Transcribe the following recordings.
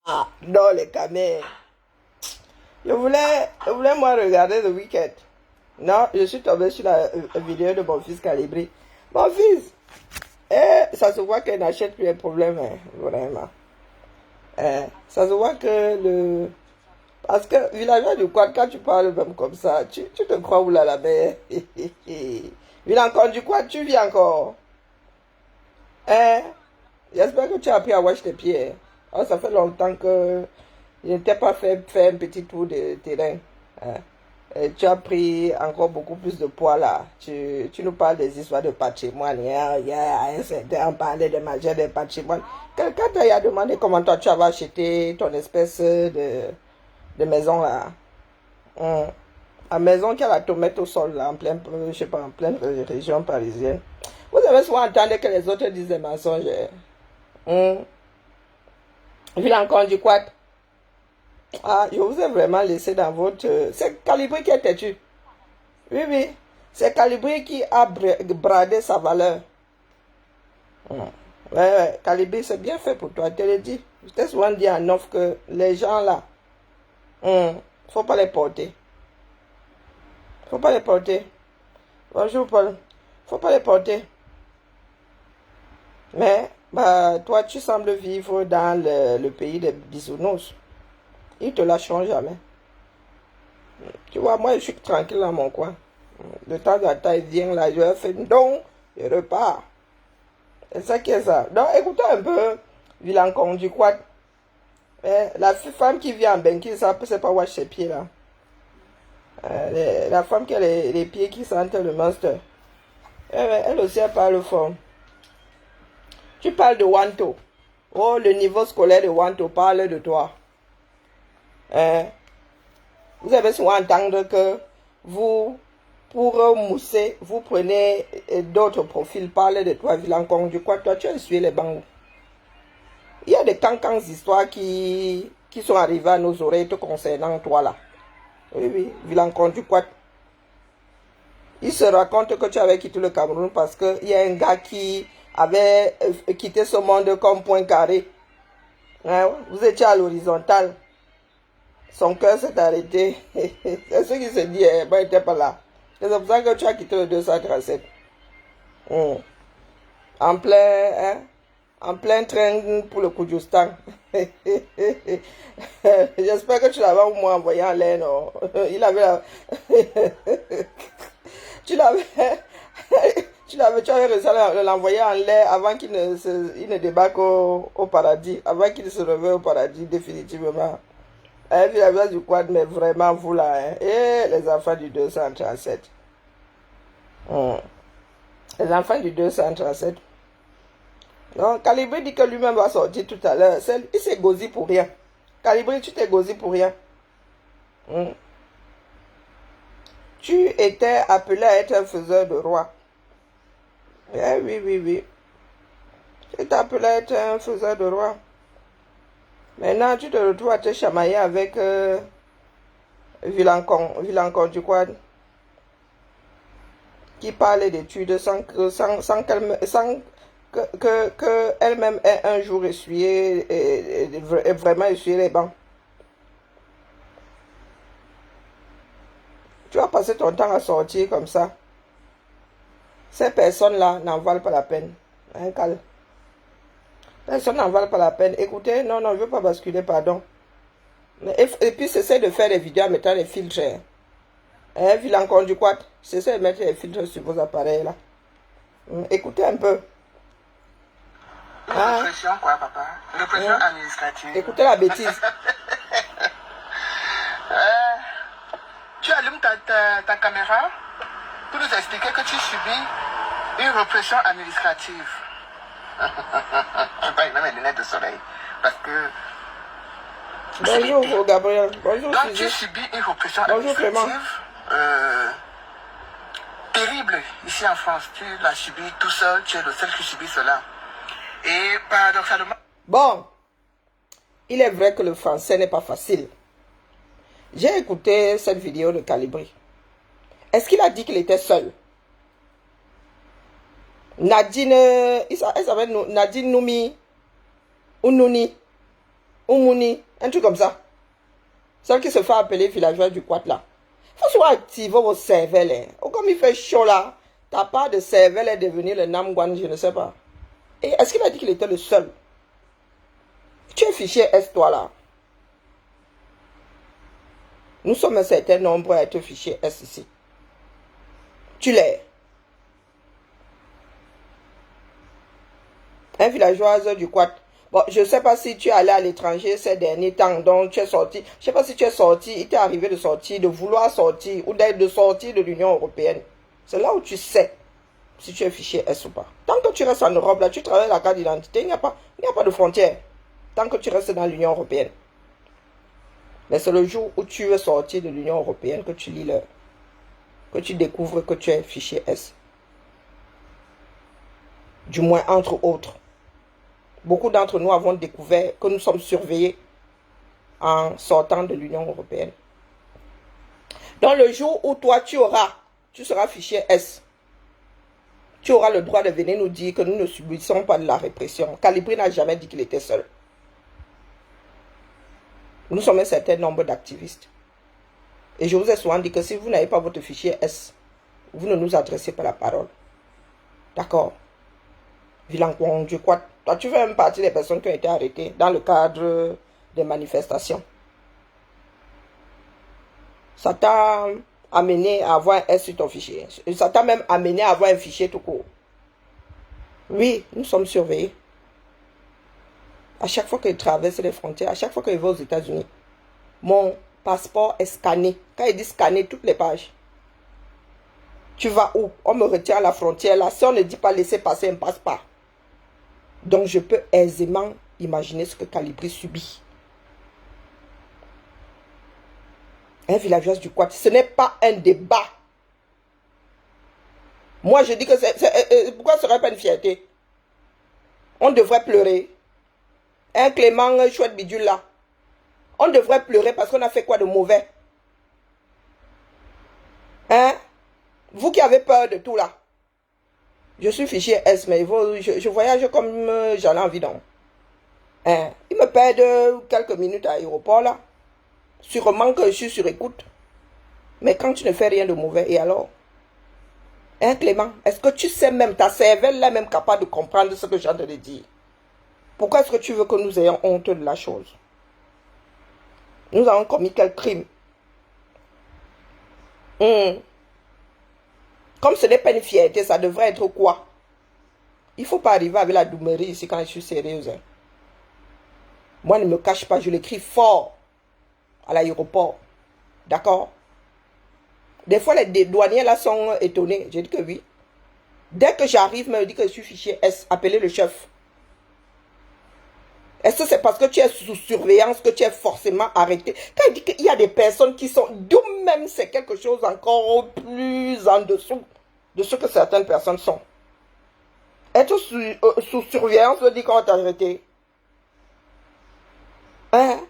Ah, non, les caméras. Je voulais moi regarder le week-end. Non, je suis tombé sur la vidéo de mon fils calibré. Mon fils, ça se voit qu'il n'achète plus les problèmes, hein, vraiment. Ça se voit que le... Parce que villageois du quad, quand tu parles même comme ça, tu te crois où là la mer. Villain du quad, tu vis encore. Hein? J'espère que tu as appris à wash tes pieds. Oh, ça fait longtemps que je n'étais pas fait un petit tour de terrain. Hein. Et tu as pris encore beaucoup plus de poids là. Tu nous parles des histoires de patrimoine. On parlait de manger de patrimoine. Quelqu'un t'a demandé comment toi tu avais acheté ton espèce de maison là. Hum. La maison qui a la tomate au sol là, en pleine, je sais pas, en pleine région parisienne. Vous avez souvent entendu que les autres disent des mensonges. Hum. Il a encore dit quoi? Ah, je vous ai vraiment laissé dans votre... C'est Calibré qui est têtu. Oui, oui. C'est Calibré qui a bradé sa valeur. Ouais, ouais. Calibré, c'est bien fait pour toi, je te l'ai dit. Je t'ai souvent dit en offre que les gens là, faut pas les porter. Faut pas les porter. Bonjour Paul. Faut pas les porter. Mais, bah, toi, tu sembles vivre dans le pays des bisounours. Ils te lâcheront jamais. Tu vois, moi, je suis tranquille dans mon coin. De temps en temps, il vient là, je fais don, je repars. C'est ça qui est ça. Donc, écoutez un peu, Vilancon du quad. La femme qui vient en Benki, ça c'est pas watch ses pieds là. La femme qui a les pieds qui sentent le monster. Elle aussi, elle parle fort. Tu parles de Wanto. Oh, le niveau scolaire de Wanto parle de toi. Vous avez souvent entendu que vous, pour mousser, vous prenez d'autres profils, parlez de toi, Vilancon, du quoi toi tu as essuyé les bancs. Il y a des cancans histoires qui sont arrivées à nos oreilles te concernant toi là. Oui, oui, Vilancon, du quoi. Il se raconte que tu avais quitté le Cameroun parce qu'il y a un gars qui avait quitté ce monde comme point carré. Hein, vous étiez à l'horizontale. Son cœur s'est arrêté. C'est ce qui se dit, il n'était pas là. C'est pour ça que tu as quitté le 237. En plein, hein, en plein train pour le Koudjoustan. J'espère que tu l'avais au moins envoyé en l'air, non? Il avait la... tu l'avais... tu avais réussi à l'envoyer en l'air avant qu'il ne débarque au paradis, avant qu'il se réveille au paradis définitivement. Hein, village du quad, mais vraiment vous là, hein. Et les enfants du 237. Les enfants du 237. Donc, Calibré dit que lui-même va sortir tout à l'heure. Il s'est gosé pour rien. Calibré, tu t'es gosé pour rien. Tu étais appelé à être un faiseur de roi. Eh oui, oui, oui. Tu étais appelé à être un faiseur de roi. Maintenant, tu te retrouves à te chamailler avec Vilancon du quad, qui parle d'études sans que elle-même ait un jour essuyé et vraiment essuyé les bancs. Tu vas passer ton temps à sortir comme ça. Ces personnes-là n'en valent pas la peine. Hein, calme. Personne n'en valent pas la peine. Écoutez, non, non, je ne veux pas basculer, pardon. Et puis, cessez de faire des vidéos en mettant des filtres. Hein, Vilancon du quad, cessez de mettre des filtres sur vos appareils là. Écoutez un peu. Une répression quoi, papa? Répression administrative. Écoutez la bêtise. Tu allumes ta caméra pour nous expliquer que tu subis une répression administrative. Je vais pas mettre mes lunettes de soleil parce que... Bonjour Gabriel. Bonjour donc Suzy. tu subis une répression Bonjour Clément. administrative terrible ici en France. Tu l'as subi tout seul, tu es le seul qui subit cela. Et paradoxalement... Bon, il est vrai que le français n'est pas facile. J'ai écouté cette vidéo de Calibré. Est-ce qu'il a dit qu'il était seul? Nadine, elle s'appelle Nadine Noumi ou Nouni. Oumouni, un truc comme ça. Celle qui se fait appeler villageoise du Quat là. Il faut soit activer vos cervelles. Hein. Oh, comme il fait chaud là, ta part de cervelle est devenue le Namguan, je ne sais pas. Et est-ce qu'il a dit qu'il était le seul? Tu es fichier S, toi là. Nous sommes un certain nombre à être fichier S ici. Tu l'es. Un villageoise du Quat. Bon, je ne sais pas si tu es allé à l'étranger ces derniers temps, donc tu es sorti. Je ne sais pas si tu es sorti, il t'est arrivé de sortir, de vouloir sortir ou de sortir de l'Union européenne. C'est là où tu sais si tu es fichier S ou pas. Tant que tu restes en Europe, là, tu travailles la carte d'identité, il n'y a pas de frontière. Tant que tu restes dans l'Union européenne. Mais c'est le jour où tu veux sortir de l'Union européenne que tu lis l'heure. Que tu découvres que tu es fichier S. Du moins, entre autres. Beaucoup d'entre nous avons découvert que nous sommes surveillés en sortant de l'Union européenne. Dans le jour où toi, tu seras fichier S, tu auras le droit de venir nous dire que nous ne subissons pas de la répression. Calibri n'a jamais dit qu'il était seul. Nous sommes un certain nombre d'activistes. Et je vous ai souvent dit que si vous n'avez pas votre fichier S, vous ne nous adressez pas la parole. D'accord? Vilanquon, je crois. Toi, tu fais même partie des personnes qui ont été arrêtées dans le cadre des manifestations. Ça t'a amené à avoir un S sur ton fichier. Ça t'a même amené à avoir un fichier tout court. Oui, nous sommes surveillés. À chaque fois que je traverse les frontières, à chaque fois que je vais aux États-Unis, mon passeport est scanné. Quand il dit scanner toutes les pages, tu vas où? On me retient à la frontière. Là, si on ne dit pas laisser passer, on ne passe pas. Donc, je peux aisément imaginer ce que Calibri subit. Un villageois du Quat, ce n'est pas un débat. Moi, je dis que pourquoi ce serait pas une fierté? On devrait pleurer. Un Clément chouette bidule là. On devrait pleurer parce qu'on a fait quoi de mauvais? Hein? Vous qui avez peur de tout là. Je suis fichier S, mais je voyage comme j'en ai envie donc. Hein? Il me perd quelques minutes à l'aéroport là. Sûrement que je suis sur écoute. Mais quand tu ne fais rien de mauvais, et alors? Hein, Clément? Est-ce que tu sais même, ta cervelle là même capable de comprendre ce que j'ai en train de dire? Pourquoi est-ce que tu veux que nous ayons honte de la chose? Nous avons commis quel crime? Comme ce n'est pas une fierté, ça devrait être quoi? Il ne faut pas arriver avec la doumerie ici quand je suis sérieuse. Hein. Moi, ne me cache pas, je l'écris fort à l'aéroport. D'accord? Des fois, les douaniers là sont étonnés. J'ai dit que oui. Dès que j'arrive, me dit que je suis fichier S, appelez le chef. Est-ce que c'est parce que tu es sous surveillance que tu es forcément arrêté? Quand il dit qu'il y a des personnes qui sont... D'où-même, c'est quelque chose encore plus en dessous de ce que certaines personnes sont. Être sous surveillance veut dire qu'on va t'arrêter. Hein?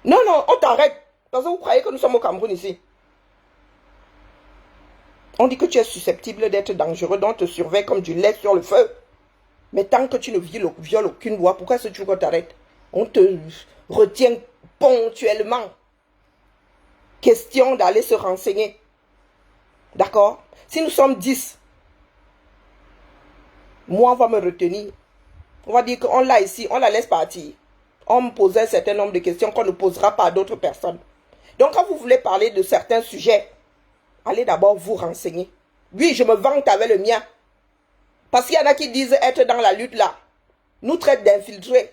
Non, non, on t'arrête. Parce que vous croyez que nous sommes au Cameroun ici. On dit que tu es susceptible d'être dangereux, donc on te surveille comme du lait sur le feu. Mais tant que tu ne violes aucune loi, pourquoi est-ce que tu veux qu'on t'arrête? On te retient ponctuellement. Question d'aller se renseigner. D'accord? Si nous sommes 10, moi on va me retenir. On va dire qu'on l'a ici, on la laisse partir. On me posait un certain nombre de questions qu'on ne posera pas à d'autres personnes. Donc quand vous voulez parler de certains sujets, allez d'abord vous renseigner. Oui, je me vante avec le mien. Parce qu'il y en a qui disent être dans la lutte là. Nous traitent d'infiltrés.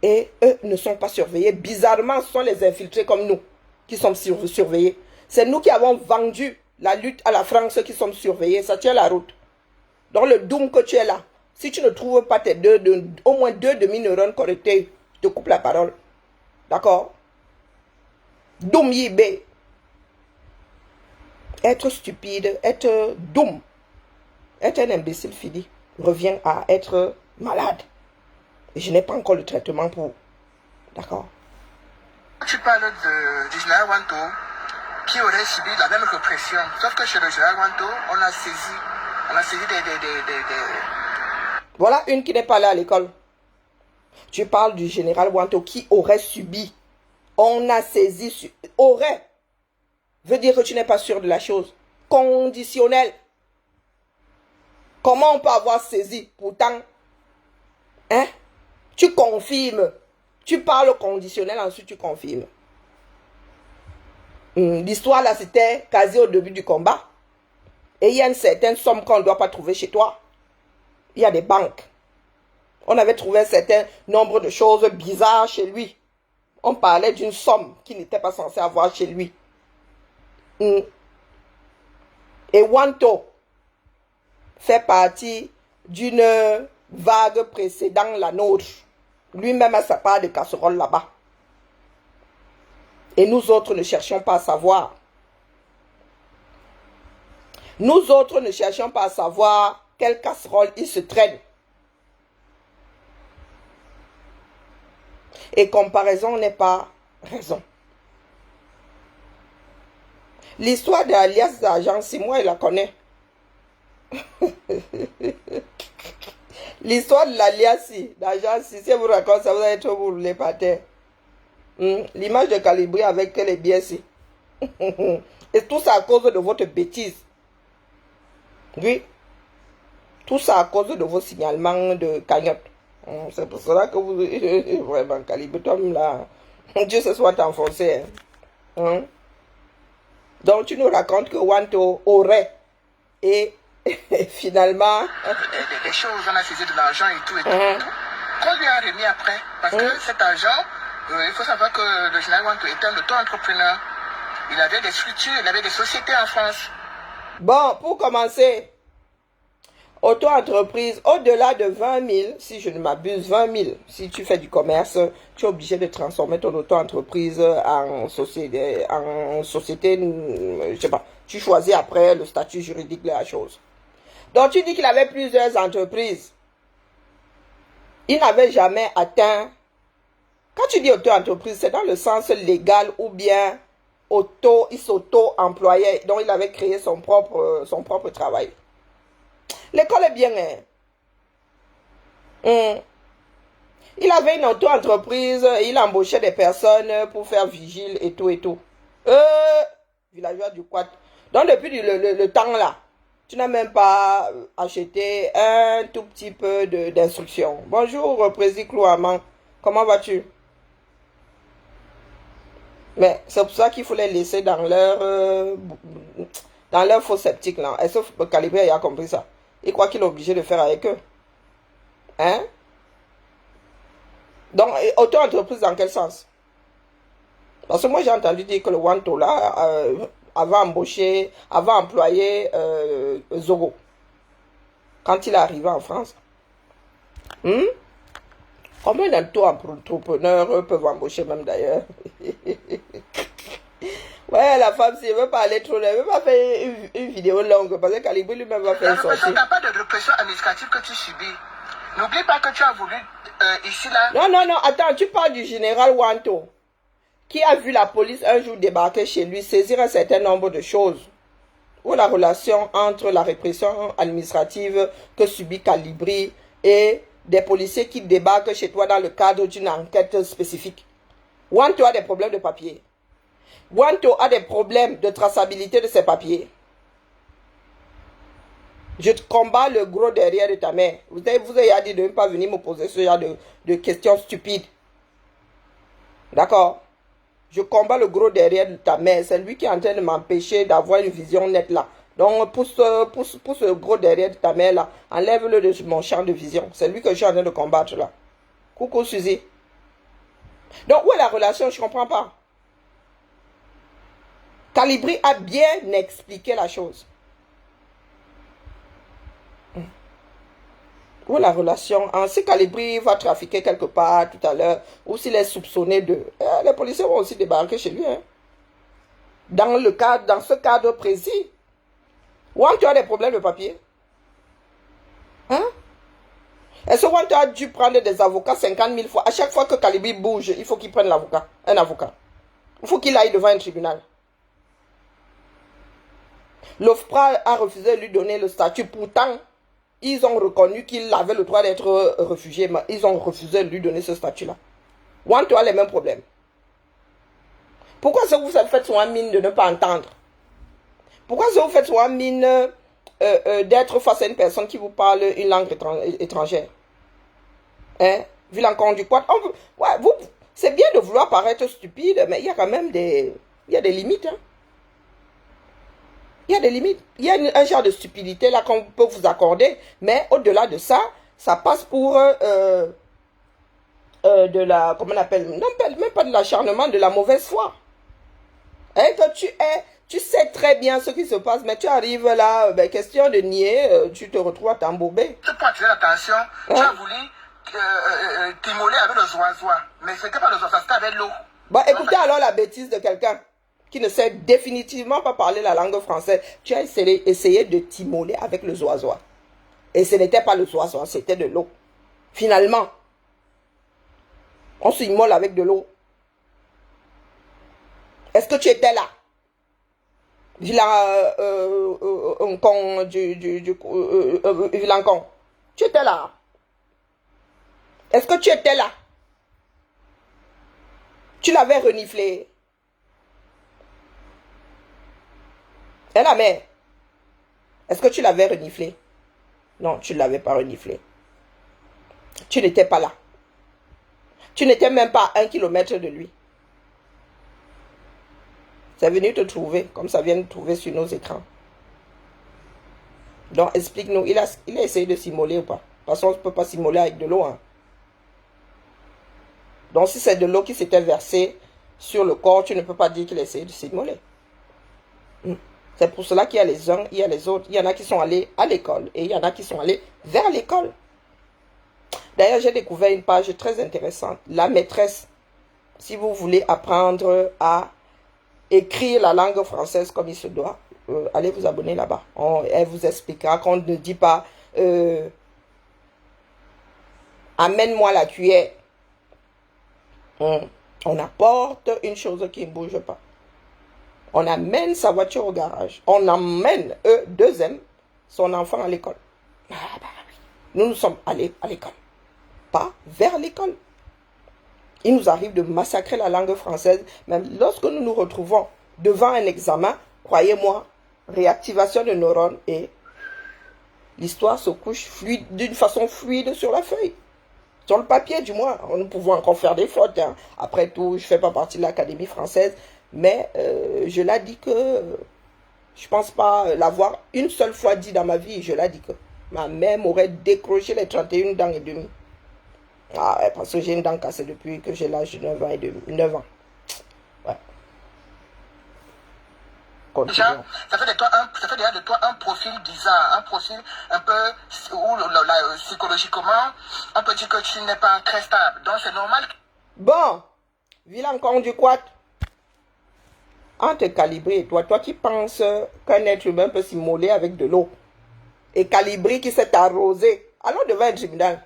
Et eux ne sont pas surveillés. Bizarrement, ce sont les infiltrés comme nous qui sommes surveillés. C'est nous qui avons vendu la lutte à la France qui sommes surveillés. Ça tient la route. Dans le doom que tu es là, si tu ne trouves pas tes au moins 2 demi-neurones correctés, je te coupe la parole. D'accord? Doom yibé. Être stupide, être doom. Être un imbécile fini revient à être malade. Et je n'ai pas encore le traitement pour. D'accord? Tu parles du général Wanto qui aurait subi la même répression. Sauf que chez le général Wanto, on a saisi des... Voilà une qui n'est pas là à l'école. Tu parles du général Wanto qui aurait subi. On a saisi, aurait, veut dire que tu n'es pas sûr de la chose. Conditionnel. Comment on peut avoir saisi? Pourtant, hein? Tu confirmes. Tu parles conditionnel, ensuite tu confirmes. L'histoire là, c'était quasi au début du combat. Et il y a une certaine somme qu'on ne doit pas trouver chez toi. Il y a des banques. On avait trouvé un certain nombre de choses bizarres chez lui. On parlait d'une somme qu'il n'était pas censé avoir chez lui. Et Wanto fait partie d'une vague précédant la nôtre. Lui-même a sa part de casserole là-bas. Et nous autres ne cherchons pas à savoir. Nous autres ne cherchons pas à savoir quelle casserole il se traîne. Et comparaison n'est pas raison. L'histoire de l'alias d'argent, si moi je la connais. L'histoire de l'alias d'argent, si vous raconte, ça vous allez trop vous rouler par terre. L'image de Calibri avec les biais. Et tout ça à cause de votre bêtise. Oui. Tout ça à cause de vos signalements de cagnotte. C'est pour cela que vous... Vraiment, Calibri, Tom, là... Dieu se soit enfoncé. Donc, tu nous racontes que Wanto aurait... Et finalement... Des choses, on a saisi de l'argent et tout. Qu'on lui a remis après. Parce que cet argent, il faut savoir que le général Wanto était un auto-entrepreneur. Il avait des structures, il avait des sociétés en France. Bon, pour commencer... Auto-entreprise, au-delà de 20 000, si je ne m'abuse, 20 000, si tu fais du commerce, tu es obligé de transformer ton auto-entreprise en société, je sais pas, tu choisis après le statut juridique de la chose. Donc tu dis qu'il avait plusieurs entreprises. Il n'avait jamais atteint, quand tu dis auto-entreprise, c'est dans le sens légal ou bien il s'auto-employait, donc il avait créé son propre travail. L'école est bien. Il avait une auto-entreprise, il embauchait des personnes pour faire vigile et tout et tout. Villageois du Quad. Donc depuis le temps là, tu n'as même pas acheté un tout petit peu d'instruction. Bonjour, Président Clouaman. Comment vas-tu? Mais c'est pour ça qu'il faut les laisser dans leur faux sceptique là. Est-ce que Calibri a compris ça? Il croit qu'il est obligé de faire avec eux. Hein? Donc, auto-entreprise dans quel sens? Parce que moi, j'ai entendu dire que le Wanto là avait employé Zogo. Quand il est arrivé en France. Combien d'auto-entrepreneurs peuvent embaucher même d'ailleurs? Ouais, la femme, si elle veut parler trop, elle veut pas faire une vidéo longue, parce que Calibri lui-même va faire une sortie. Tu n'as pas de répression administrative que tu subis. N'oublie pas que tu as voulu, ici, là... Non, attends, tu parles du général Wanto, qui a vu la police un jour débarquer chez lui, saisir un certain nombre de choses, ou la relation entre la répression administrative que subit Calibri et des policiers qui débarquent chez toi dans le cadre d'une enquête spécifique. Wanto a des problèmes de papier. Wanto a des problèmes de traçabilité de ses papiers. Je combats le gros derrière de ta mère. Vous avez dit de ne pas venir me poser ce genre de questions stupides. D'accord? Je combats le gros derrière de ta mère. C'est lui qui est en train de m'empêcher d'avoir une vision nette là. Donc pousse ce gros derrière de ta mère là. Enlève-le de mon champ de vision. C'est lui que je suis en train de combattre là. Coucou Suzy. Donc où est la relation? Je ne comprends pas. Calibri a bien expliqué la chose. Où la relation? Si Calibri va trafiquer quelque part tout à l'heure, ou s'il est soupçonné de... les policiers vont aussi débarquer chez lui. Hein. Dans ce cadre précis. Wanto a des problèmes de papier. Hein? Est-ce que Wanto a dû prendre des avocats 50 000 fois? À chaque fois que Calibri bouge, il faut qu'il prenne un avocat. Il faut qu'il aille devant un tribunal. L'OFPRA a refusé de lui donner le statut. Pourtant, ils ont reconnu qu'il avait le droit d'être réfugié, mais ils ont refusé de lui donner ce statut-là. One, tu as les mêmes problèmes. Pourquoi est-ce que vous faites sur un mine de ne pas entendre? Pourquoi est-ce que vous faites sur un mine d'être face à une personne qui vous parle une langue étrangère? Hein? Vu l'encore du quad. Ouais, c'est bien de vouloir paraître stupide, mais il y a quand même des limites. Hein? Il y a des limites. Il y a un genre de stupidité là qu'on peut vous accorder, mais au-delà de ça, ça passe pour de la, comment on appelle, non, même pas de l'acharnement, de la mauvaise foi. Hein, quand tu sais très bien ce qui se passe, mais tu arrives là, ben, question de nier, tu te retrouves à t'embourber. Pour attirer l'attention, tu as voulu t'immoler avec le zoazois, mais ce n'était pas le zoazois, c'était avec l'eau. Bon, écoutez alors la bêtise de quelqu'un qui ne sait définitivement pas parler la langue française. Tu as essayé de t'immoler avec le zoazois. Et ce n'était pas le zoazois, c'était de l'eau. Finalement, on s'immole avec de l'eau. Est-ce que tu étais là? Vilancon. Tu étais là? Est-ce que tu étais là? Tu l'avais reniflé? Et la mère, est-ce que tu l'avais reniflé? Non, tu ne l'avais pas reniflé. Tu n'étais pas là. Tu n'étais même pas à 1 kilomètre de lui. C'est venu te trouver, comme ça vient de trouver sur nos écrans. Donc, explique-nous, il a essayé de s'immoler ou pas? Parce qu'on ne peut pas s'immoler avec de l'eau. Hein. Donc, si c'est de l'eau qui s'était versée sur le corps, tu ne peux pas dire qu'il a essayé de s'immoler. C'est pour cela qu'il y a les uns, il y a les autres. Il y en a qui sont allés à l'école et il y en a qui sont allés vers l'école. D'ailleurs, j'ai découvert une page très intéressante. La maîtresse, si vous voulez apprendre à écrire la langue française comme il se doit, allez vous abonner là-bas. Elle vous expliquera qu'on ne dit pas amène-moi la cuillère. On apporte une chose qui ne bouge pas. On amène sa voiture au garage. On emmène, deuxième, son enfant à l'école. Nous sommes allés à l'école. Pas vers l'école. Il nous arrive de massacrer la langue française. Même lorsque nous nous retrouvons devant un examen, croyez-moi, réactivation de neurones et l'histoire se couche d'une façon fluide sur la feuille. Sur le papier, du moins. Nous pouvons encore faire des fautes. Hein. Après tout, je ne fais pas partie de l'Académie française. Mais je l'ai dit que je ne pense pas l'avoir une seule fois dit dans ma vie. Je l'ai dit que ma mère m'aurait décroché les 31 dents et demi. Ah ouais, parce que j'ai une dent cassée depuis que j'ai l'âge de 9 ans et demi. 9 ans. Ouais. Déjà, ça fait déjà de toi un profil bizarre, un profil un peu où psychologiquement, on peut dire que tu n'es pas très stable. Donc c'est normal. Bon, vilain con du quat. Entre Calibri et toi qui penses qu'un être humain peut s'immoler avec de l'eau, et Calibri qui s'est arrosé, allons devant un tribunal.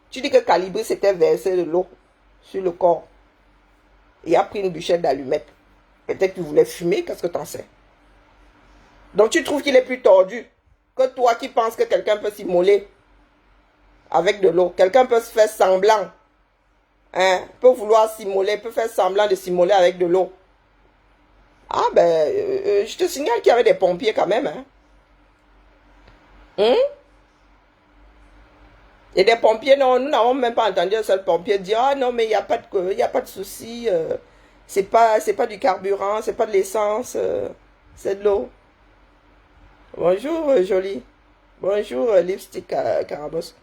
Tu dis que Calibri s'était versé de l'eau sur le corps et a pris une bûchette d'allumettes. Peut-être qu'il voulait fumer, qu'est-ce que t'en sais? Donc tu trouves qu'il est plus tordu que toi qui penses que quelqu'un peut s'immoler avec de l'eau. Quelqu'un peut se faire semblant, hein, peut vouloir s'immoler, peut faire semblant de s'immoler avec de l'eau. Ah ben, je te signale qu'il y avait des pompiers quand même. Hein? Et des pompiers, non, nous n'avons même pas entendu un seul pompier dire « Ah non, mais il n'y a pas de souci, c'est pas du carburant, c'est pas de l'essence, c'est de l'eau. » Bonjour, jolie. Bonjour, lipstick Carabos.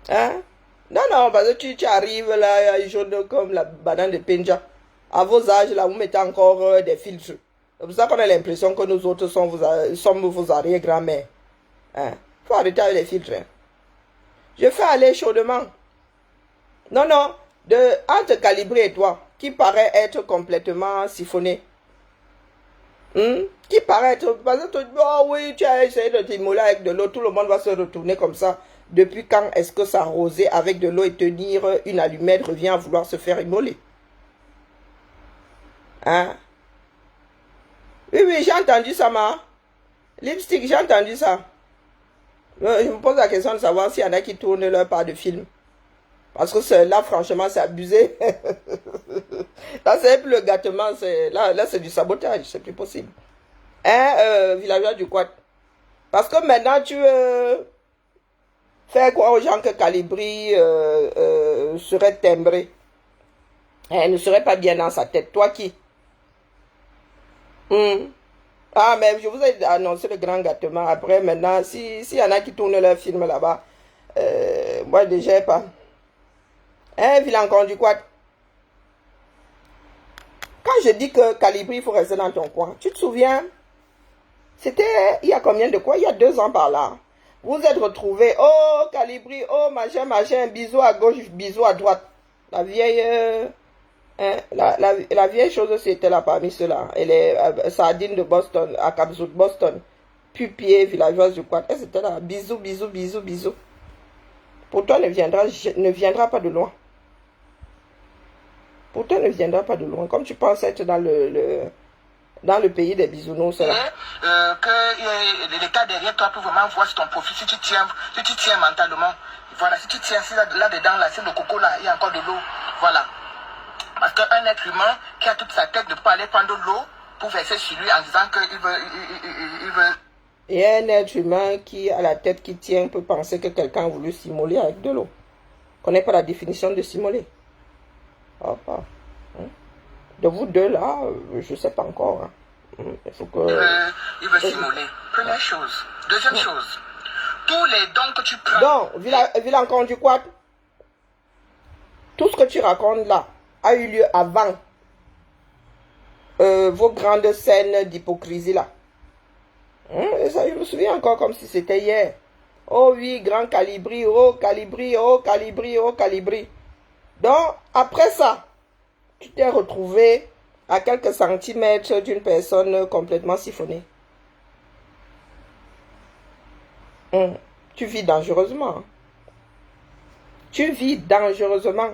Hein? Non, non, parce que tu arrives là, jaune comme la banane de Penja. À vos âges, là, vous mettez encore des filtres. C'est pour ça qu'on a l'impression que nous autres sommes vos arrière-grand-mères. Hein? Faut arrêter avec les filtres. Hein? Je fais aller chaudement. Non, non. Entre Calibri et toi, qui paraît être complètement siphonné. Qui paraît être... Parce que oh oui, tu as essayé de t'immoler avec de l'eau. Tout le monde va se retourner comme ça. Depuis quand est-ce que s'arroser avec de l'eau et tenir une allumette revient à vouloir se faire immoler? Hein? Oui, oui, j'ai entendu ça, ma. Lipstick, j'ai entendu ça. Je me pose la question de savoir s'il y en a qui tournent leur part de film. Parce que là, franchement, c'est abusé. Là, c'est plus le gâtement. Là c'est du sabotage. C'est plus possible. Hein, villageois du Quad. Parce que maintenant, tu fais quoi aux gens que Calibri serait timbré? Elle ne serait pas bien dans sa tête. Toi qui? Ah, mais je vous ai annoncé le grand gâtement. Après, maintenant, s'il y en a qui tournent leur film là-bas, moi, déjà, pas. Hein, Vilancon du Quad? Quand je dis que Calibri, il faut rester dans ton coin, tu te souviens? C'était il y a combien de quoi? Il y a 2 ans par là. Vous êtes retrouvés, oh, Calibri, oh, machin, bisous à gauche, bisous à droite. La vieille... Hein, la vieille chose, c'était là parmi ceux-là. Elle est sardine de Boston, à Capsule Boston. Pupier, villageoise du Quad. Elle c'était là. Bisous, bisous, bisous, bisous. Pour toi, ne viendra pas de loin. Pour toi, ne viendra pas de loin. Comme tu penses être dans le pays des bisounours. Que l'État derrière toi pour vraiment voir ton profil. Si tu tiens mentalement. Voilà, si tu tiens là-dedans, là, c'est le coco là, il y a encore de l'eau. Voilà. Parce qu'un être humain qui a toute sa tête ne peut pas aller prendre de l'eau pour verser sur lui en disant qu'il veut... Et un être humain qui a la tête qui tient peut penser que quelqu'un a voulu simuler avec de l'eau. On ne connaît pas la définition de simuler. Oh, pas. De vous deux là, je ne sais pas encore. Il faut que... il veut simuler. Première chose. Deuxième chose. Tous les dons que tu prends... Donc, Vilancon du Quad, tout ce que tu racontes là a eu lieu avant vos grandes scènes d'hypocrisie là. Ça, je me souviens encore comme si c'était hier. Oh oui, grand Calibri, oh Calibri, oh Calibri, oh Calibri. Donc, après ça, tu t'es retrouvé à quelques centimètres d'une personne complètement siphonnée. Tu vis dangereusement. Tu vis dangereusement.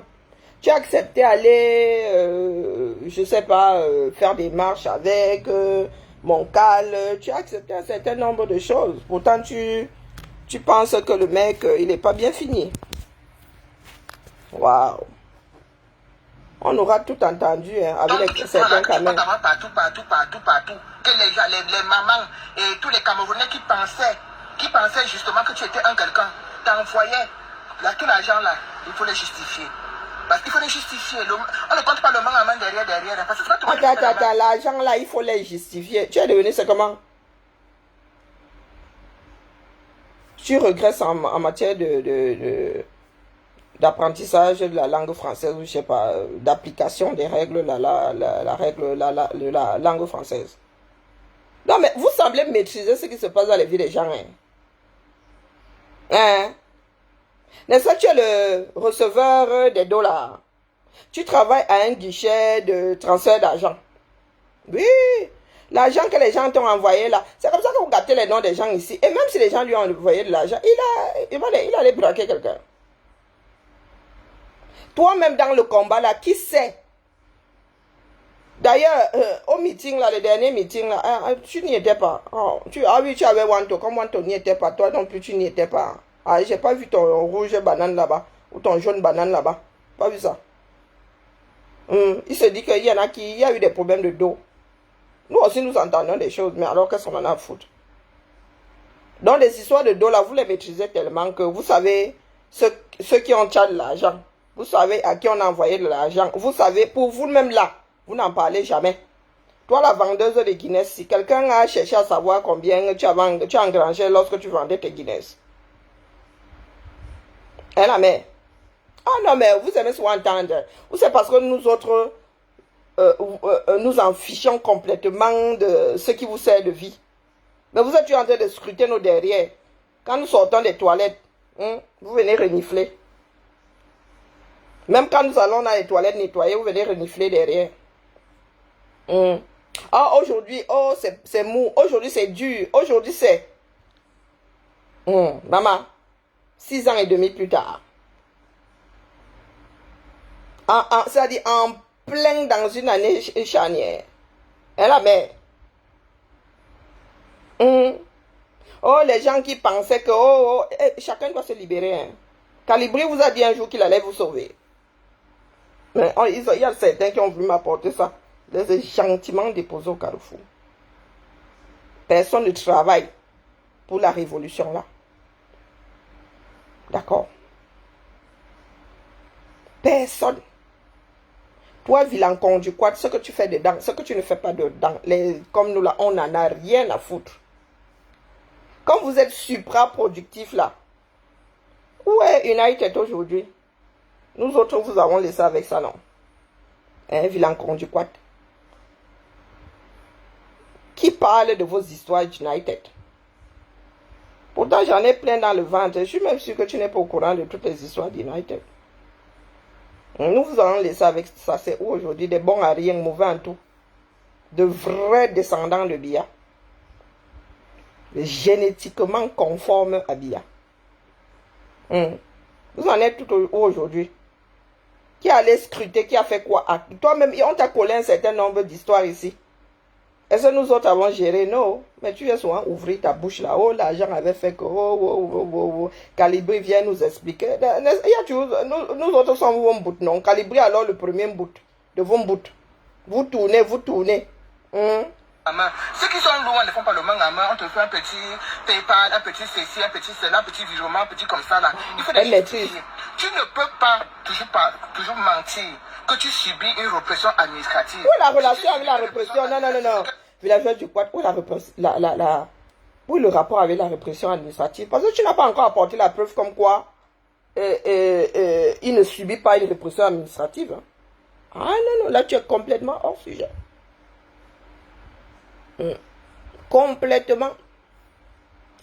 Tu as accepté aller, je sais pas, faire des marches avec Moncale. Tu as accepté un certain nombre de choses. Pourtant, tu penses que le mec, il n'est pas bien fini. Waouh. On aura tout entendu hein, avec certains caméras. Partout. Que les mamans et tous les Camerounais qui pensaient justement que tu étais un quelqu'un, t'envoyaient. Là, tout l'argent là, il faut le justifier. Parce qu'il faut les justifier. On ne compte pas le main à main derrière. Parce que attends, l'argent là, il faut les justifier. Tu es devenu, c'est comment? Tu regresses en matière d'apprentissage de la langue française, ou je sais pas, d'application des règles, la langue française. Non, mais vous semblez maîtriser ce qui se passe dans les vies des gens. Hein? N'est-ce pas, tu es le receveur des dollars. Tu travailles à un guichet de transfert d'argent. Oui, l'argent que les gens t'ont envoyé là. C'est comme ça que vous gâtez les noms des gens ici. Et même si les gens lui ont envoyé de l'argent, il allait braquer quelqu'un. Toi-même dans le combat là, qui sait? D'ailleurs, au meeting là, le dernier meeting là, tu n'y étais pas. Oui, tu avais Wanto. Comme Wanto n'y était pas, toi non plus tu n'y étais pas. Ah, j'ai pas vu ton rouge banane là-bas. Ou ton jaune banane là-bas. Pas vu ça. Il se dit qu'il y en a il y a eu des problèmes de dos. Nous aussi nous entendons des choses, mais alors qu'est-ce qu'on en a à foutre? Donc les histoires de dos là, vous les maîtrisez tellement que vous savez ceux qui ont tchad de l'argent. Vous savez à qui on a envoyé de l'argent. Vous savez, pour vous-même là, vous n'en parlez jamais. Toi, la vendeuse de Guinness, si quelqu'un a cherché à savoir combien tu as engrangé lorsque tu vendais tes Guinness. Hein, la mère? Ah non, mais vous aimez souvent entendre. Ou c'est parce que nous autres, nous en fichons complètement de ce qui vous sert de vie. Mais vous êtes en train de scruter nos derrière. Quand nous sortons des toilettes, vous venez renifler. Même quand nous allons dans les toilettes nettoyer, vous venez renifler derrière. Ah, aujourd'hui, oh, c'est mou. Aujourd'hui, c'est dur. Aujourd'hui, c'est... Maman, 6 ans et demi plus tard. C'est-à-dire en plein dans une année charnière. Elle la mère. Oh, les gens qui pensaient que, chacun doit se libérer. Hein. Calibri vous a dit un jour qu'il allait vous sauver. Mais il y a certains qui ont voulu m'apporter ça. Les gentiment déposés au carrefour. Personne ne travaille pour la révolution là. D'accord? Personne. Toi, vilain conduit quoi? Ce que tu fais dedans, ce que tu ne fais pas dedans, comme nous là, on n'en a rien à foutre. Quand vous êtes supra-productif là, où est United aujourd'hui? Nous autres, vous avons laissé avec ça, non? Hein, vilain conduit quoi? Qui parle de vos histoires United? Pourtant, j'en ai plein dans le ventre. Je suis même sûr que tu n'es pas au courant de toutes les histoires d'United. Nous vous allons laisser avec ça. C'est où aujourd'hui? Des bons à rien, mauvais en tout. De vrais descendants de Biya. Génétiquement conformes à Biya. Vous en êtes tout où aujourd'hui? Qui a allé scruter? Qui a fait quoi? Toi-même, on t'a collé un certain nombre d'histoires ici. Est-ce que nous autres avons géré? Non. Mais tu viens souvent ouvrir ta bouche là. Oh, l'argent avait fait que... Calibri vient nous expliquer. Nous autres sommes vos bout, non? Calibri alors le premier bout de vos bouts. Vous tournez, vous tournez. Ceux qui sont loin ne font pas le mangama. On te fait un petit PayPal, un petit ceci, un petit cela, un petit virement, un petit comme ça là. Il faut des justifier. Tu ne peux pas toujours mentir que tu subis une répression administrative. Où la relation avec la répression? Non. Villageois du Quad, où le rapport avec la répression administrative? Parce que tu n'as pas encore apporté la preuve comme quoi il ne subit pas une répression administrative. Ah non, là tu es complètement hors sujet. Complètement.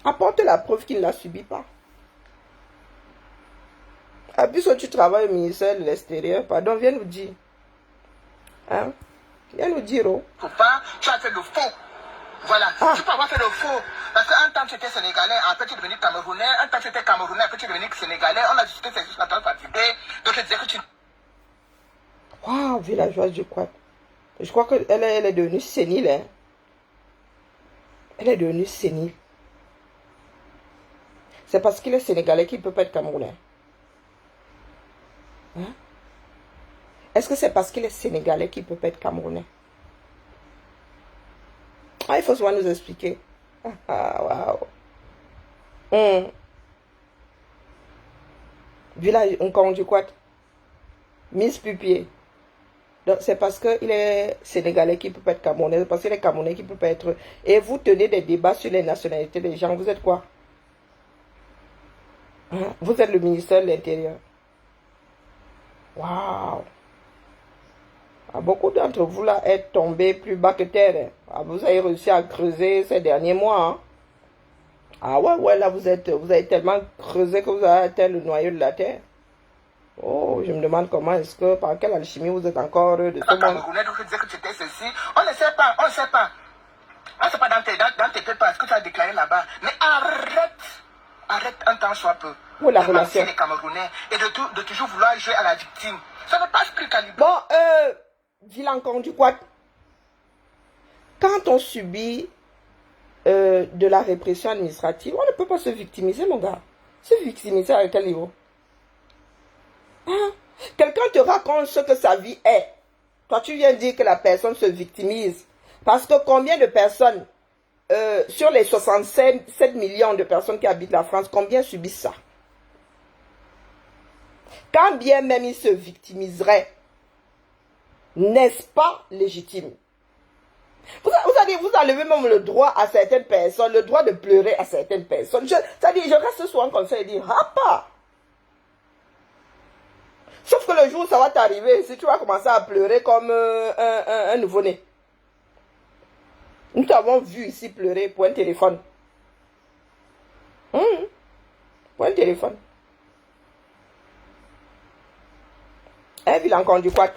Apporte la preuve qu'il ne la subit pas. Puisque tu travailles au ministère de l'Extérieur, pardon, viens nous dire. Hein? Viens nous dire. Oh. Pas, tu as fait le faux. Voilà, tu peux avoir fait le faux. Parce qu'un temps tu étais sénégalais, après tu es devenu camerounais, un temps tu étais camerounais, après tu es devenu sénégalais, on a discuté ces choses la fatigué, donc je disais que tu... Waouh, villageoise du Quad. Je crois qu'elle est devenue sénile. Hein? Elle est devenue sénile. C'est parce qu'il est sénégalais qu'il ne peut pas être camerounais. Hein? Est-ce que c'est parce qu'il est sénégalais qu'il ne peut pas être camerounais? Il faut souvent nous expliquer. Waouh. Village, on conduit quoi? Miss Pupier. Donc c'est parce qu'il est sénégalais qui ne peut pas être camerounais. C'est parce qu'il est camerounais qui ne peut pas être... Et vous tenez des débats sur les nationalités des gens. Vous êtes quoi? Hein? Vous êtes le ministère de l'Intérieur. Waouh. Beaucoup d'entre vous là êtes tombés plus bas que terre. Vous avez réussi à creuser ces derniers mois. Hein? Ouais, là vous avez tellement creusé que vous avez atteint le noyau de la terre. Oh, je me demande comment est-ce que, par quelle alchimie vous êtes encore de ce monde. On ne sait pas. On ne sait pas dans tes papers ce que tu as déclaré là-bas. Mais arrête un temps soit peu. Pour la relation. Les Camerounais et de toujours vouloir jouer à la victime. Ça ne passe plus, Calibri. Bon, vilain conduit quoi? Quand on subit de la répression administrative, on ne peut pas se victimiser, mon gars. Se victimiser à quel niveau? Hein? Quelqu'un te raconte ce que sa vie est. Toi, tu viens dire que la personne se victimise. Parce que combien de personnes, sur les 67 millions de personnes qui habitent la France, combien subissent ça? Quand bien même ils se victimiseraient, n'est-ce pas légitime? Vous enlevez même le droit à certaines personnes, le droit de pleurer à certaines personnes. Je reste souvent comme ça et dire, ah pas. Sauf que le jour où ça va t'arriver, si tu vas commencer à pleurer comme un nouveau-né. Nous t'avons vu ici pleurer pour un téléphone. Pour un téléphone. Vilain conduit quoi?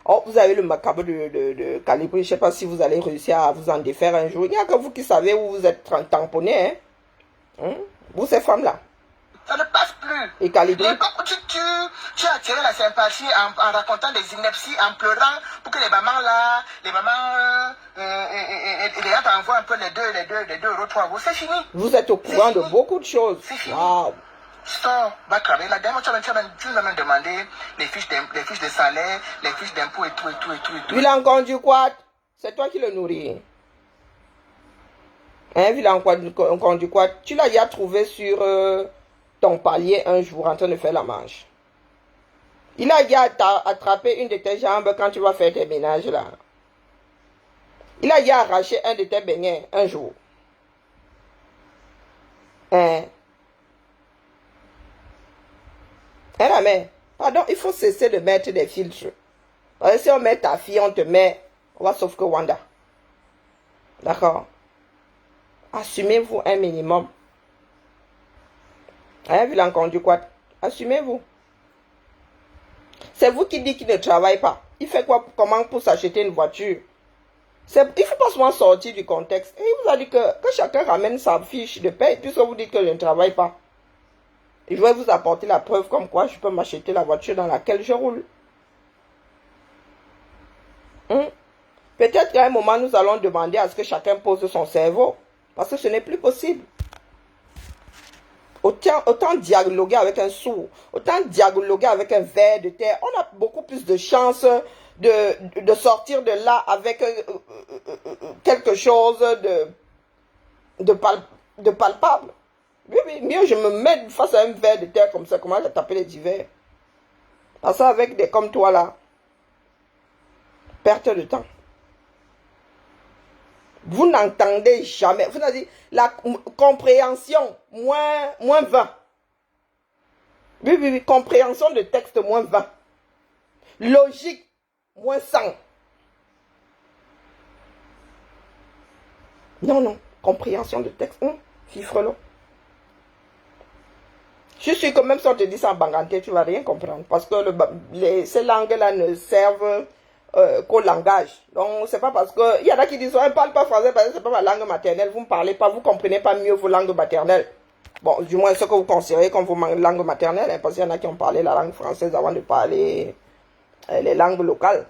Oh, vous avez le macabre de Calibri. Je ne sais pas si vous allez réussir à vous en défaire un jour. Il n'y a que vous qui savez où vous êtes tamponné. Vous, ces femmes-là. Ça ne passe plus. Et Calibri? Tu as attiré la sympathie en racontant des inepties, en pleurant pour que les mamans là, les gens t'envoient un peu les 2 euros, 3 euros. C'est fini. Vous êtes au courant de beaucoup de choses. C'est fini. Waouh. Sors, va travailler. La dernière fois, tu m'as même demandé les fiches de salaire, les fiches d'impôts et tout. Vilain Conduquat, c'est toi qui le nourris. Hein, Vilain Conduquat, tu l'as déjà trouvé sur ton palier un jour en train de faire la manche. Il a déjà attrapé une de tes jambes quand tu vas faire tes ménages là. Il a déjà arraché un de tes beignets un jour. Hein? Hein, la mère? Pardon, il faut cesser de mettre des filtres. Parce que si on met ta fille, on te met, on va sauf que Wanda. D'accord? Assumez-vous un minimum. Hein, Vilain Conduquat? Assumez-vous. C'est vous qui dites qu'il ne travaille pas. Il fait quoi, comment pour s'acheter une voiture? Il ne faut pas souvent sortir du contexte. Et il vous a dit que chacun ramène sa fiche de paie, puisque vous dites que je ne travaille pas. Et je vais vous apporter la preuve comme quoi je peux m'acheter la voiture dans laquelle je roule. Peut-être qu'à un moment, nous allons demander à ce que chacun pose son cerveau. Parce que ce n'est plus possible. Autant dialoguer avec un sourd, autant dialoguer avec un ver de terre. On a beaucoup plus de chances de sortir de là avec quelque chose de palpable. Oui, mieux je me mets face à un ver de terre comme ça, comment je vais taper les divers. Parce qu'avec des comme toi là, perte de temps. Vous n'entendez jamais. Vous avez dit la compréhension, moins 20. Oui, compréhension de texte, moins 20. Logique, moins 100. Non, compréhension de texte, fifrelo. Je suis sûr que même si on te dit ça en banganté, tu ne vas rien comprendre. Parce que ces langues-là ne servent qu'au langage. Donc, c'est pas parce que... Il y en a qui disent, on ne parle pas français parce que ce n'est pas ma langue maternelle. Vous ne parlez pas, vous ne comprenez pas mieux vos langues maternelles. Bon, du moins ce que vous considérez comme vos langues maternelles. Hein, parce qu'il y en a qui ont parlé la langue française avant de parler les langues locales.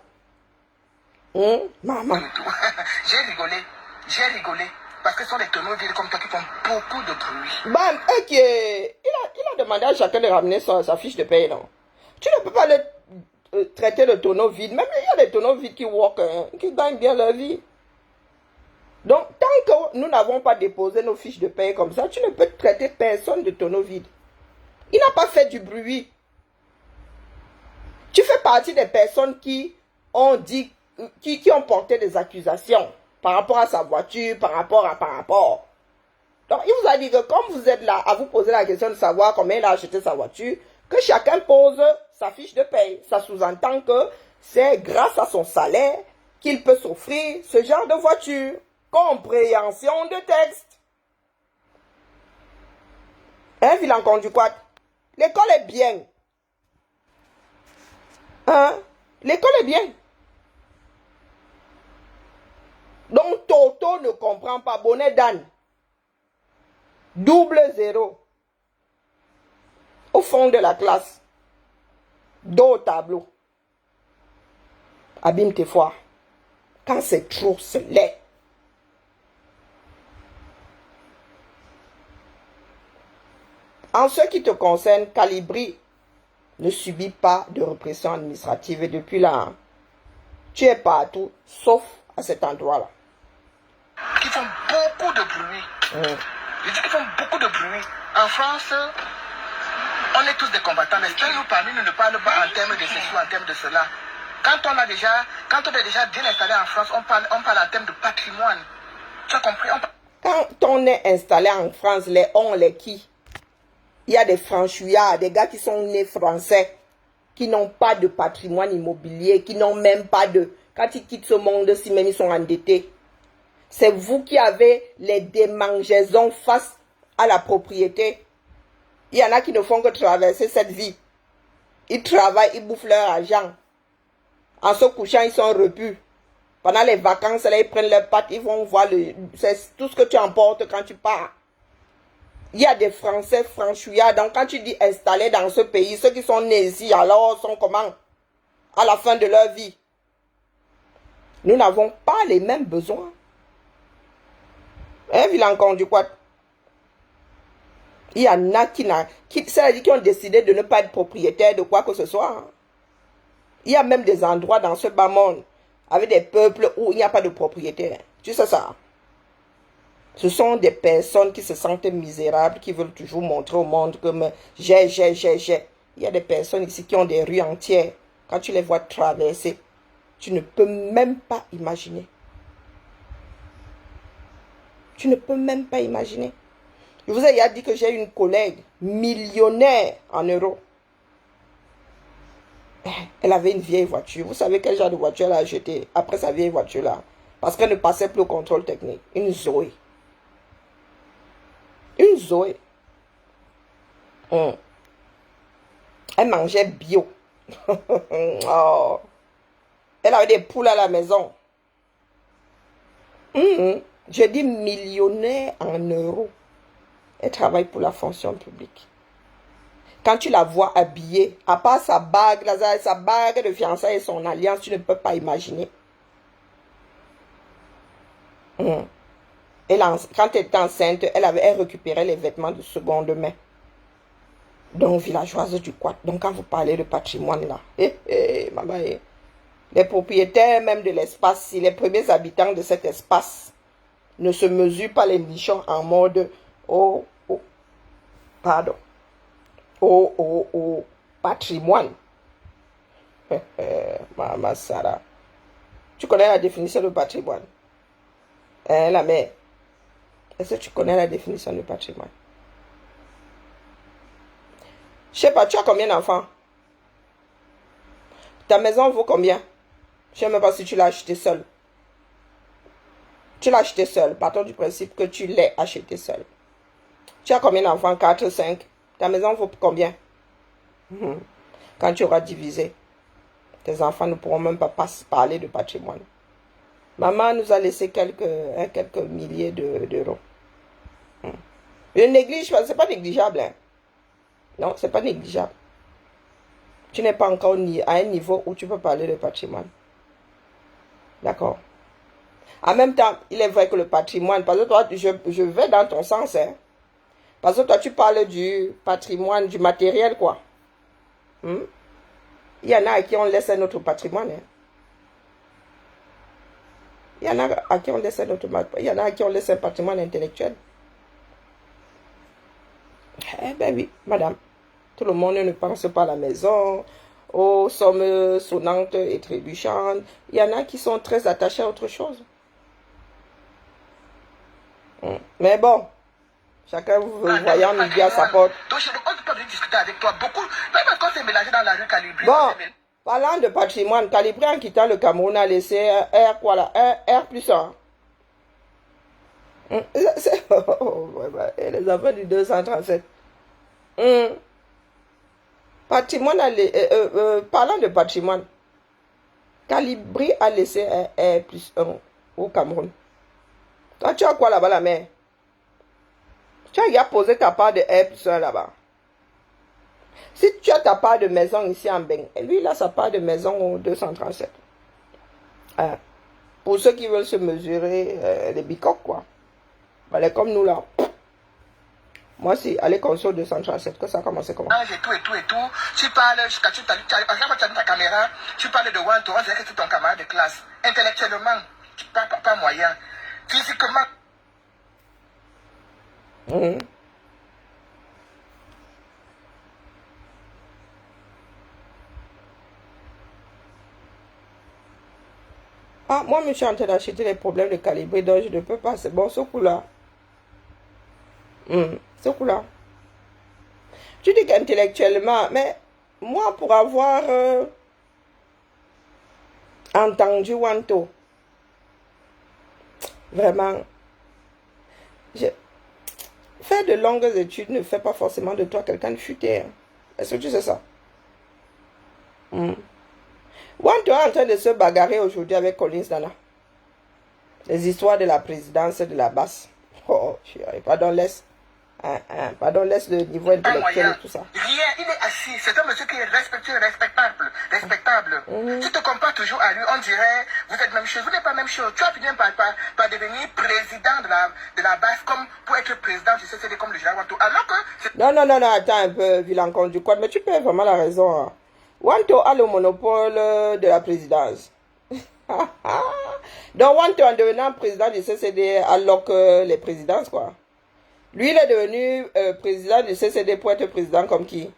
Maman. J'ai rigolé. Parce que ce sont des tonneaux vides comme toi qui font beaucoup de bruit. Bam, il a demandé à chacun de ramener sa fiche de paye, non? Tu ne peux pas traiter de tonneaux vides. Même il y a des tonneaux vides qui work, qui gagnent bien leur vie. Donc, tant que nous n'avons pas déposé nos fiches de paye comme ça, tu ne peux traiter personne de tonneau vide. Il n'a pas fait du bruit. Tu fais partie des personnes qui ont porté des accusations par rapport à sa voiture, par rapport. Donc, il vous a dit que comme vous êtes là à vous poser la question de savoir combien il a acheté sa voiture, que chacun pose sa fiche de paye. Ça sous-entend que c'est grâce à son salaire qu'il peut s'offrir ce genre de voiture. Compréhension de texte. Hein, Vilain Conduquat? L'école est bien. Hein? L'école est bien. Donc, Toto ne comprend pas. Bonnet d'âne. Double zéro. Au fond de la classe. Dos au tableau. Abîme tes foires. Quand c'est trop, c'est laid. En ce qui te concerne, Calibri ne subit pas de répression administrative et depuis là, tu es partout, sauf à cet endroit-là. Qui font beaucoup de bruit. Je dis qu'ils font beaucoup de bruit. En France, on est tous des combattants. Mais nous parmi nous ne parlent pas en termes de ceci ou en termes de cela. Quand on est déjà bien installé en France, on parle en termes de patrimoine. Tu as compris? Quand on est installé en France, les qui? Il y a des franchouillards, des gars qui sont nés français, qui n'ont pas de patrimoine immobilier, qui n'ont même pas de... Quand ils quittent ce monde-ci, même ils sont endettés. C'est vous qui avez les démangeaisons face à la propriété. Il y en a qui ne font que traverser cette vie. Ils travaillent, ils bouffent leur argent. En se couchant, ils sont repus. Pendant les vacances, là, ils prennent leurs pattes, ils vont voir c'est tout ce que tu emportes quand tu pars. Il y a des Français franchouillards. Donc, quand tu dis installés dans ce pays, ceux qui sont nés ici, alors sont comment? À la fin de leur vie. Nous n'avons pas les mêmes besoins. Hein, Vilancon du quoi? Il y en a qui ont décidé de ne pas être propriétaires de quoi que ce soit. Hein. Il y a même des endroits dans ce bas monde avec des peuples où il n'y a pas de propriétaire. Tu sais ça? Ce sont des personnes qui se sentent misérables, qui veulent toujours montrer au monde que j'ai. Il y a des personnes ici qui ont des rues entières. Quand tu les vois traverser, tu ne peux même pas imaginer. Tu ne peux même pas imaginer. Je vous ai déjà dit que j'ai une collègue millionnaire en euros. Elle avait une vieille voiture. Vous savez quel genre de voiture elle a acheté après sa vieille voiture-là? Parce qu'elle ne passait plus au contrôle technique. Une Zoé. Une Zoé. Elle mangeait bio. Oh. Elle avait des poules à la maison. Je dis millionnaire en euros. Elle travaille pour la fonction publique. Quand tu la vois habillée, à part sa bague de fiançailles et son alliance, tu ne peux pas imaginer. Quand elle était enceinte, elle récupérait les vêtements de seconde main. Donc, villageoise du Quad. Donc, quand vous parlez de patrimoine là, maman, les propriétaires même de l'espace, si les premiers habitants de cet espace ne se mesurent pas les nichons en mode patrimoine. Maman Sarah. Tu connais la définition de patrimoine? La mère. Est-ce que tu connais la définition de patrimoine? Je sais pas, tu as combien d'enfants? Ta maison vaut combien? Je ne sais même pas si tu l'as acheté seul. Tu l'as acheté seul. Partons du principe que tu l'as acheté seul. Tu as combien d'enfants? 4, 5. Ta maison vaut combien? Quand tu auras divisé, tes enfants ne pourront même pas parler de patrimoine. Maman nous a laissé quelques milliers d'euros. Je néglige pas, c'est pas négligeable. Hein? Non, c'est pas négligeable. Tu n'es pas encore à un niveau où tu peux parler de patrimoine. D'accord? En même temps, il est vrai que le patrimoine, parce que toi, je vais dans ton sens, hein. Parce que toi, tu parles du patrimoine, du matériel, quoi. Il y en a à qui on laisse notre patrimoine. Hein. Il y en a à qui on laisse notre patrimoine. Il y en a à qui on laisse un patrimoine intellectuel. Eh ben oui, madame. Tout le monde ne pense pas à la maison, aux sommes sonnantes et trébuchantes. Il y en a qui sont très attachés à autre chose. Mais bon, chacun voyant midi à sa porte. Donc, on ne peut pas discuter avec toi beaucoup. Même quand c'est mélangé dans la rue Calibré. Bon, parlant de patrimoine, Calibré en quittant le Cameroun a laissé R quoi là, R plus 1. Et les enfants du 237. Patrimoine parlant de patrimoine, Calibré a laissé un R plus 1 au Cameroun. Toi, tu as quoi là-bas, la mère? Tu as déjà posé ta part de R plus 1 là-bas. Si tu as ta part de maison ici en Beng, et lui, il a sa part de maison au 237. Pour ceux qui veulent se mesurer les bicoques, quoi. Allez, comme nous là. Moi, si, allez, console 237, que ça a commencé comment? Et tout. Tu parles, tu as ta caméra, tu parles de one to one, c'est que c'est ton camarade de classe. Intellectuellement, tu n'as pas moyen. Physiquement. Moi, je suis en train d'acheter les problèmes de Calibré, donc je ne peux pas. C'est bon, ce coup-là. Ce coup-là. Tu dis qu'intellectuellement, mais moi, pour avoir entendu Wanto, vraiment, faire de longues études ne fait pas forcément de toi quelqu'un de futé. Hein. Est-ce que tu sais ça? Wanto est en train de se bagarrer aujourd'hui avec Collins Dana. Les histoires de la présidence de la basse. Oh, pardon, laisse. Pardon, laisse le niveau intellectuel et tout ça. Rien, il est assis. C'est un monsieur qui est respectueux, respectable. Tu te compares toujours à lui, on dirait, vous êtes même chose, vous n'êtes pas même chose. Tu as fini par devenir président de la base comme pour être président du CCD comme le général Wanto. Alors que... Non, attends un peu, Vilancon du Quad, mais tu perds vraiment la raison. Hein. Wanto a le monopole de la présidence. Donc Wanto en devenant président du CCD alors que les présidences, quoi. Lui, il est devenu président du CCD pour être président comme qui?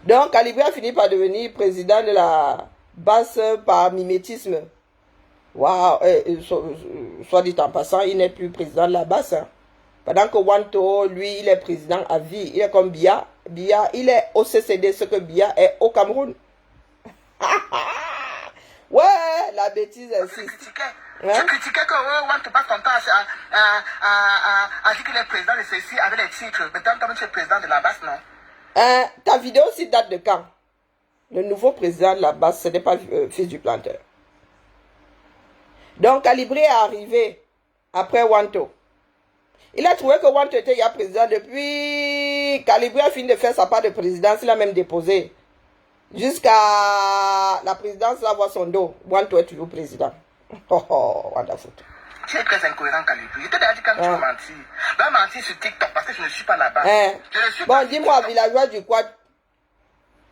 Donc, Calibri a fini par devenir président de la basse par mimétisme. Waouh! Soit dit en passant, il n'est plus président de la basse. Hein. Pendant que Wanto, lui, il est président à vie. Il est comme Biya. Biya, il est au CCD, ce que Biya est au Cameroun. Ouais, la bêtise ainsi. Hein? Tu critiquais que Wanto passe ton temps à dire qu'il est président de ceci avec les titres. Maintenant, toi, tu es président de la basse, non? Ta vidéo aussi date de quand? Le nouveau président de la basse, ce n'est pas fils du planteur. Donc, Calibri est arrivé après Wanto. Il a trouvé que Wanto était déjà président depuis... Calibri a fini de faire sa part de présidence, il a même déposé. Jusqu'à la présidence, là, voit son dos. Wanto est toujours président. Oh, what the fuck. Tu es très incohérent, Calibri. Je t'ai déjà dit quand tu m'as menti. Va mentir sur TikTok parce que je ne suis pas là-bas. Bon, dis-moi, villageois du Quad,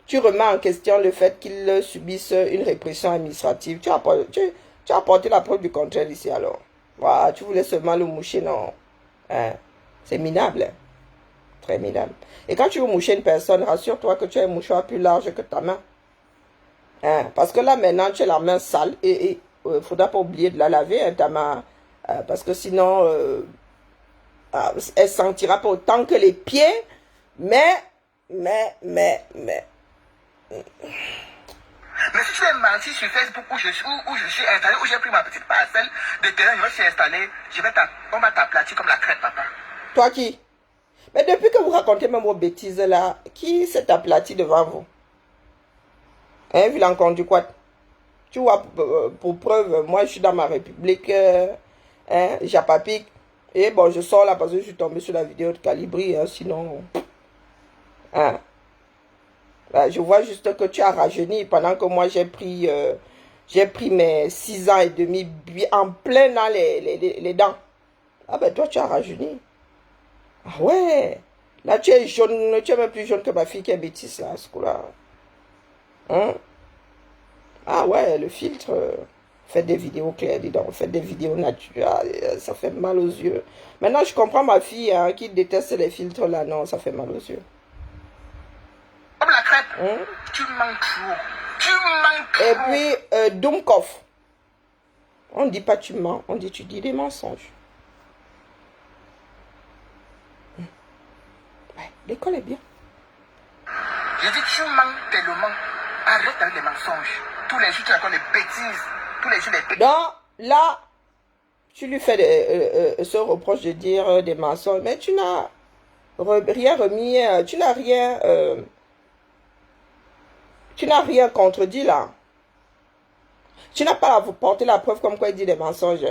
tu remets en question le fait qu'ils subissent une répression administrative. Tu as apporté la preuve du contraire ici alors. Voilà, tu voulais seulement le moucher, non. C'est minable. Hein. Très minable. Et quand tu veux moucher une personne, rassure-toi que tu as un mouchoir plus large que ta main. Parce que là, maintenant, tu as la main sale et il ne faudra pas oublier de la laver, hein, ta main. Parce que sinon, elle sentira pas autant que les pieds. Mais. Mais si tu es menti sur Facebook où je suis installé, où j'ai pris ma petite parcelle de terrain, je suis installé, on va t'aplatir comme la crête, papa. Toi qui? Mais depuis que vous racontez même vos bêtises là, qui s'est aplati devant vous? Hein, Vilancon du Quad? Tu vois, pour preuve, moi je suis dans ma république, Japapic. Et bon, je sors là parce que je suis tombé sur la vidéo de Calibri, hein, sinon... je vois juste que tu as rajeuni pendant que moi j'ai pris mes 6 ans et demi en plein dans les dents. Ah ben toi tu as rajeuni. Ah ouais. Là tu es jaune, tu es même plus jaune que ma fille qui est bêtise là, à ce coup-là. Hein? Ah ouais, le filtre, faites des vidéos claires, dis donc, faites des vidéos naturelles, ça fait mal aux yeux. Maintenant je comprends ma fille hein, qui déteste les filtres là, non, ça fait mal aux yeux. Comme la crêpe, tu manques trop. Tu manques trop. Et puis, Dumkov. On ne dit pas tu mens, on dit tu dis des mensonges. Ouais, l'école est bien. Je dis tu manques tellement. Arrête avec les mensonges. Tous les jours tu racontes les bêtises. Tous les jours les bêtises. Donc, là, tu lui fais ce reproche de dire des mensonges, mais tu n'as rien remis, tu n'as rien... Tu n'as rien contredit là. Tu n'as pas porté la preuve comme quoi il dit des mensonges.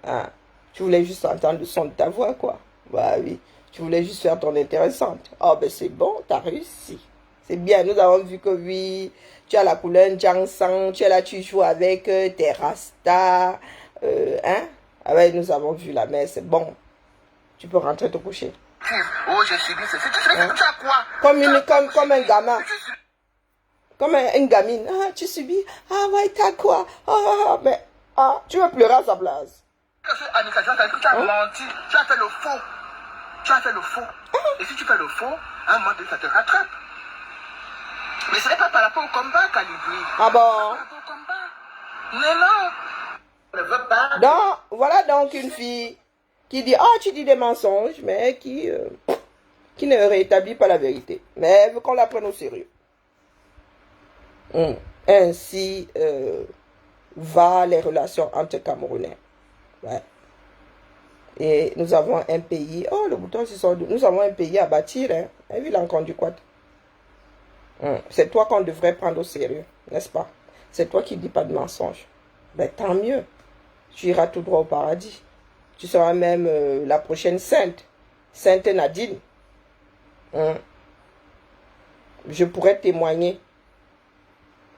Hein. Tu voulais juste entendre le son de ta voix, quoi. Bah oui. Tu voulais juste faire ton intéressante. Oh ben c'est bon, tu as réussi. C'est bien, nous avons vu que oui, tu as la couleur Jiangsang, tu es là, tu joues avec tes rastas. Hein? Ah ouais, nous avons vu là, mais c'est bon. Tu peux rentrer te coucher. Oh, j'ai subi ceci. Tu as quoi? Comme un gamin. Comme une gamine. Ah, tu subis. Ah, ouais, t'as quoi? Ah, mais, tu veux pleurer à sa place. Tu as menti. Tu as fait le faux. Tu as fait le faux. Et si tu fais le faux, à un moment donné, ça te rattrape. Mais ce n'est pas par rapport au combat, Calibri. Ah bon? Par rapport au combat. Mais non. On ne veut pas. Donc, voilà donc une fille qui dit, tu dis des mensonges, mais qui ne rétablit pas la vérité. Mais elle veut qu'on la prenne au sérieux. Ainsi va les relations entre Camerounais. Ouais. Et nous avons un pays. Oh, le bouton se sort. Nous avons un pays à bâtir. Hein. Un Vilancon du Quad. C'est toi qu'on devrait prendre au sérieux, n'est-ce pas? C'est toi qui ne dis pas de mensonges. Ben tant mieux. Tu iras tout droit au paradis. Tu seras même la prochaine sainte. Sainte Nadine. Je pourrais témoigner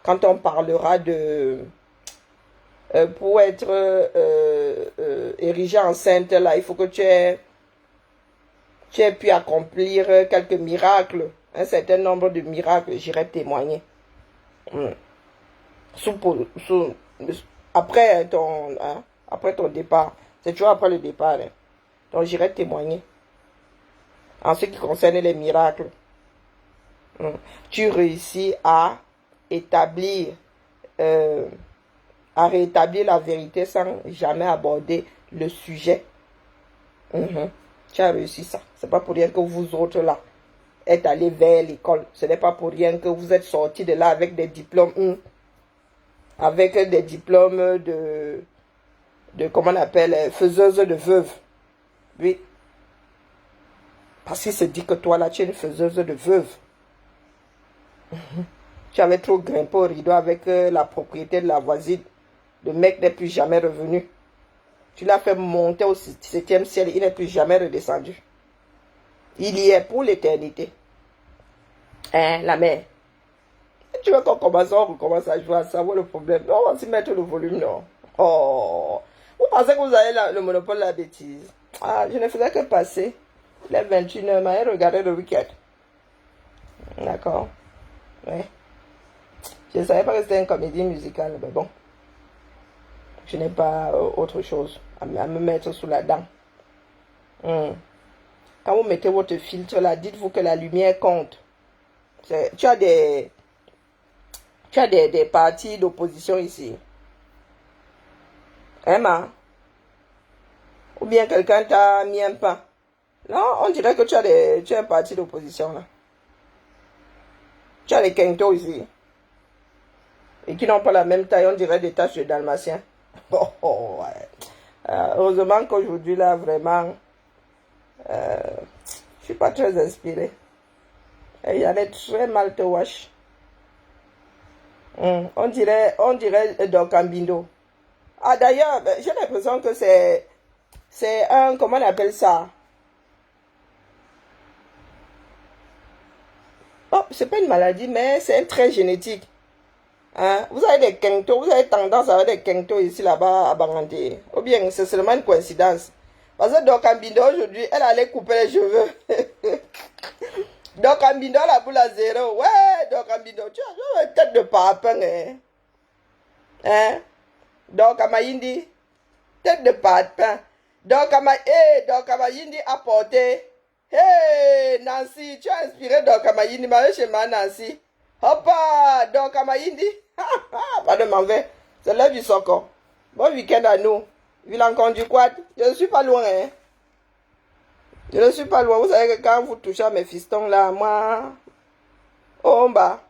quand on parlera de... pour être érigé en sainte, là, il faut que tu aies pu accomplir quelques miracles, un certain nombre de miracles, j'irai témoigner. Après ton départ, c'est toujours après le départ. Hein. Donc j'irai témoigner en ce qui concerne les miracles. Tu réussis à établir, à rétablir la vérité sans jamais aborder le sujet. Tu as réussi ça. C'est pas pour rien que vous autres là êtes allés vers l'école. Ce n'est pas pour rien que vous êtes sortis de là avec des diplômes, avec des diplômes de comment on appelle, faiseuse de veuve. Oui. Parce qu'il se dit que toi là, tu es une faiseuse de veuve. Tu avais trop grimpé au rideau avec la propriété de la voisine. Le mec n'est plus jamais revenu. Tu l'as fait monter au 7e ciel. Il n'est plus jamais redescendu. Il y est pour l'éternité. Hein, la mère. Tu veux qu'on commence, on recommence à jouer à ça. Où est le problème? Non, on va s'y mettre le volume, non. Oh. Vous pensez que vous avez le monopole de la bêtise? Ah, je ne faisais que passer les 21h et regarder le week-end. D'accord. Ouais. Je ne savais pas que c'était une comédie musicale, mais bon. Je n'ai pas autre chose à me mettre sous la dent. Quand vous mettez votre filtre là, dites-vous que la lumière compte. Tu as des partis d'opposition ici. Hein, ma? Ou bien quelqu'un t'a mis un pain. Non, on dirait que tu as un parti d'opposition là. Tu as les quintos ici. Et qui n'ont pas la même taille, on dirait des taches de dalmatien. Oh, ouais. Heureusement qu'aujourd'hui là, vraiment, je suis pas très inspirée. Et il y en a très mal te wash. On dirait Dorcambindo. Ah d'ailleurs, j'ai l'impression que c'est un, comment on appelle ça? Oh, c'est pas une maladie, mais c'est un trait génétique. Hein? Vous avez des quintos, vous avez tendance à avoir des quintos ici, là-bas, à Bangandé. Ou bien, c'est seulement une coïncidence. Parce que Dorcambindo, aujourd'hui, elle allait couper les cheveux. Dorcambindo, la boule à zéro. Ouais, Dorcambindo, tu as une tête de papin, hein? Hein? Dorcamayindi, tête de papin. Dorcamayindi a porté. Hey, Nancy, tu as inspiré Dorcamayindi, mais chez moi, Nancy. Hoppa, Dorcamayindi. Pas de mauvais. C'est l'heure du Soko. Bon week-end à nous. Vilancon du Quad. Je ne suis pas loin, hein. Je ne suis pas loin. Vous savez que quand vous touchez à mes fistons là, moi, oh, on bat.